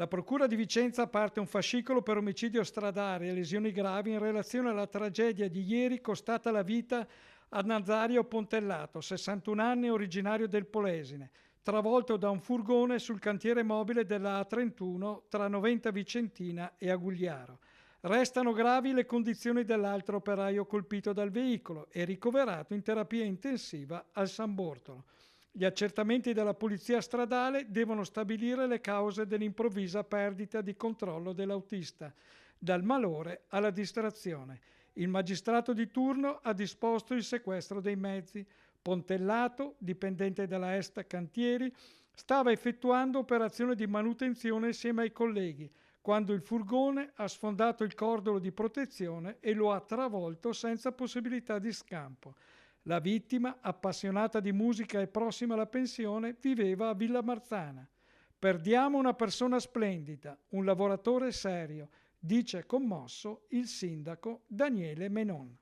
La Procura di Vicenza parte un fascicolo per omicidio stradale e lesioni gravi in relazione alla tragedia di ieri costata la vita a Nazario Pontellato, 61 anni, originario del Polesine, travolto da un furgone sul cantiere mobile della A31 tra Noventa Vicentina e Agugliaro. Restano gravi le condizioni dell'altro operaio colpito dal veicolo e ricoverato in terapia intensiva al San Bortolo. Gli accertamenti della polizia stradale devono stabilire le cause dell'improvvisa perdita di controllo dell'autista, dal malore alla distrazione. Il magistrato di turno ha disposto il sequestro dei mezzi. Pontellato, dipendente della Est Cantieri, stava effettuando operazioni di manutenzione insieme ai colleghi, quando il furgone ha sfondato il cordolo di protezione e lo ha travolto senza possibilità di scampo. La vittima, appassionata di musica e prossima alla pensione, viveva a Villa Marzana. Perdiamo una persona splendida, un lavoratore serio, dice commosso il sindaco Daniele Menon.